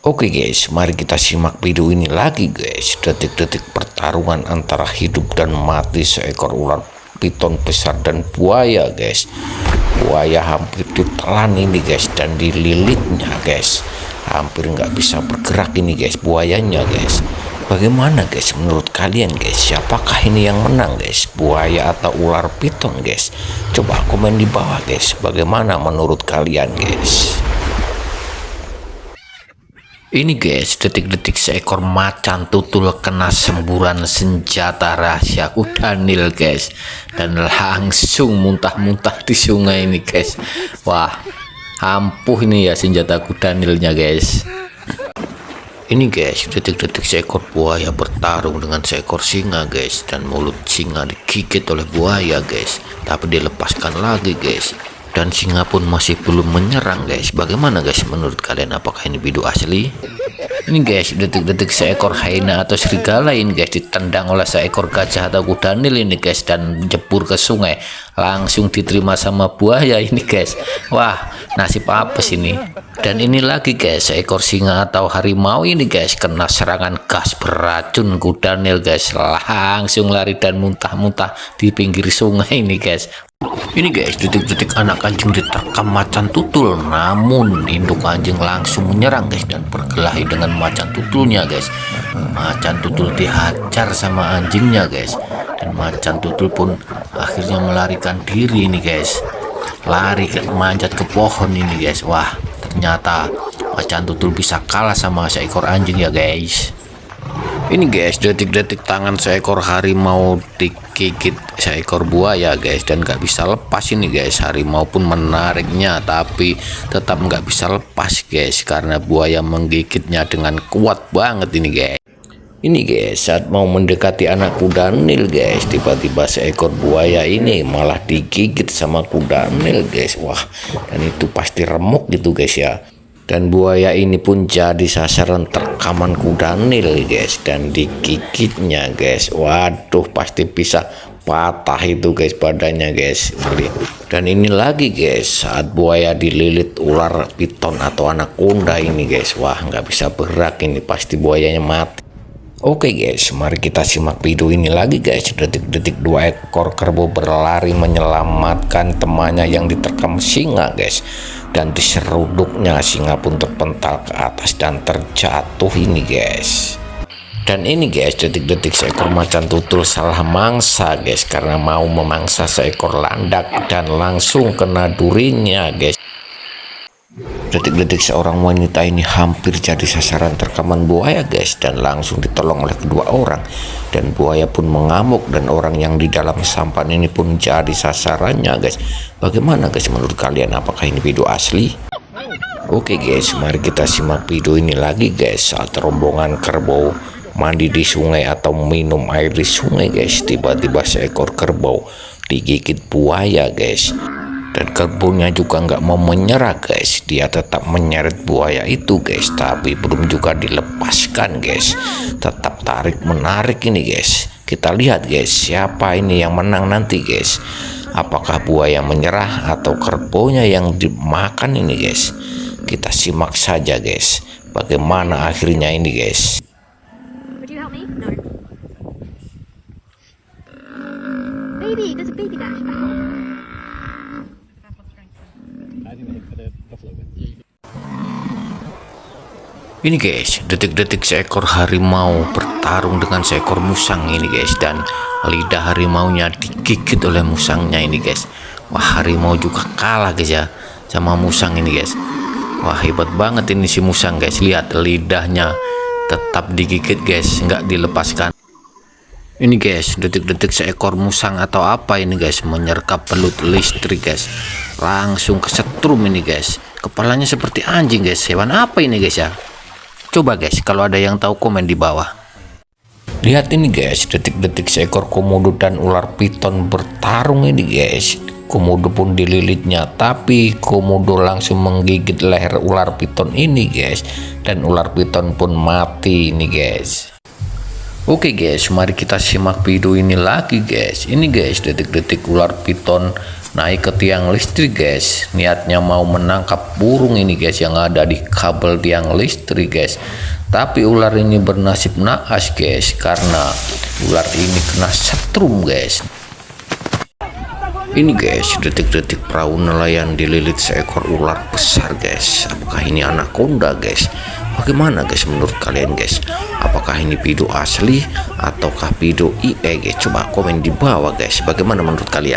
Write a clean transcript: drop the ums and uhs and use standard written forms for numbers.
Oke guys, mari kita simak video ini lagi guys. Detik-detik pertarungan antara hidup dan mati seekor ular piton besar dan buaya guys. Buaya hampir ditelan ini guys, dan dililitnya guys. Hampir nggak bisa bergerak ini guys buayanya guys. Bagaimana guys menurut kalian guys? Siapakah ini yang menang guys? Buaya atau ular piton guys? Coba komen di bawah guys. Bagaimana menurut kalian guys? Ini guys, detik-detik seekor macan tutul kena semburan senjata rahasia kudanil guys, dan langsung muntah-muntah di sungai ini guys. Wah, ampuh ini ya senjata kudanilnya guys. Ini guys, detik-detik seekor buaya bertarung dengan seekor singa guys, dan mulut singa digigit oleh buaya guys, tapi dilepaskan lagi guys. Dan singa pun masih belum menyerang guys. Bagaimana guys menurut kalian? Apakah ini video asli? Ini guys, detik-detik seekor hyena atau serigala ini guys ditendang oleh seekor gajah atau kudanil ini guys, dan jebur ke sungai. Langsung diterima sama buaya ini guys. Wah, nasib apa sih ini? Dan ini lagi guys, seekor singa atau harimau ini guys kena serangan gas beracun kudanil guys. Langsung lari dan muntah-muntah di pinggir sungai ini guys. Ini guys, detik-detik anak anjing diterkam macan tutul, namun induk anjing langsung menyerang guys dan berkelahi dengan macan tutulnya guys. Macan tutul dihajar sama anjingnya guys, dan macan tutul pun akhirnya melarikan diri ini guys. Lari manjat ke pohon ini guys. Wah, ternyata macan tutul bisa kalah sama seekor anjing ya guys. Ini guys, detik-detik tangan seekor harimau digigit seekor buaya guys, dan nggak bisa lepas ini guys. Harimau pun menariknya tapi tetap nggak bisa lepas guys, karena buaya menggigitnya dengan kuat banget ini guys. Ini guys, saat mau mendekati anak kudanil guys, tiba-tiba seekor buaya ini malah digigit sama kudanil guys. Wah, dan itu pasti remuk gitu guys ya. Dan buaya ini pun jadi sasaran terkaman kudanil guys, dan digigitnya guys. Waduh, pasti bisa patah itu guys badannya guys. Dan ini lagi guys, saat buaya dililit ular piton atau anaconda ini guys. Wah, nggak bisa bergerak ini, pasti buayanya mati. Oke guys, mari kita simak video ini lagi guys. Detik-detik dua ekor kerbau berlari menyelamatkan temannya yang diterkam singa guys, dan diseruduknya singa pun terpental ke atas dan terjatuh ini guys. Dan ini guys, detik-detik seekor macan tutul salah mangsa guys, karena mau memangsa seekor landak dan langsung kena durinya guys. Detik-detik seorang wanita ini hampir jadi sasaran terkaman buaya guys, dan langsung ditolong oleh kedua orang. Dan buaya pun mengamuk, dan orang yang di dalam sampan ini pun jadi sasarannya guys. Bagaimana guys menurut kalian? Apakah ini video asli? Oke guys, mari kita simak video ini lagi guys. Saat rombongan kerbau mandi di sungai atau minum air di sungai guys, tiba-tiba seekor kerbau digigit buaya guys. Dan kerbaunya juga nggak mau menyerah guys, dia tetap menyeret buaya itu guys, tapi belum juga dilepaskan guys. Tetap tarik menarik ini guys. Kita lihat guys, siapa ini yang menang nanti guys. Apakah buaya menyerah atau kerbaunya yang dimakan ini guys? Kita simak saja guys, bagaimana akhirnya ini guys. Would you help me? No. Baby, there's a baby there. Ini guys, detik-detik seekor harimau bertarung dengan seekor musang ini guys, dan lidah harimaunya digigit oleh musangnya ini guys. Wah, harimau juga kalah guys ya sama musang ini guys. Wah, hebat banget ini si musang guys. Lihat lidahnya tetap digigit guys, nggak dilepaskan. Ini guys, detik-detik seekor musang atau apa ini guys menyergap belut listrik guys, langsung kesetrum ini guys. Kepalanya seperti anjing guys. Hewan apa ini guys ya? Coba guys, kalau ada yang tahu komen di bawah. Lihat ini guys, detik-detik seekor komodo dan ular piton bertarung ini guys. Komodo pun dililitnya, tapi komodo langsung menggigit leher ular piton ini guys, dan ular piton pun mati ini guys. Oke guys, mari kita simak video ini lagi guys. Ini guys, detik-detik ular piton naik ke tiang listrik guys. Niatnya mau menangkap burung ini guys yang ada di kabel tiang listrik guys. Tapi ular ini bernasib naas guys, karena ular ini kena setrum guys. Ini guys, detik-detik perahu nelayan dililit seekor ular besar guys. Apakah ini anaconda guys? Bagaimana guys menurut kalian guys? Apakah ini pido asli ataukah pido IE guys? Coba komen di bawah guys. Bagaimana menurut kalian?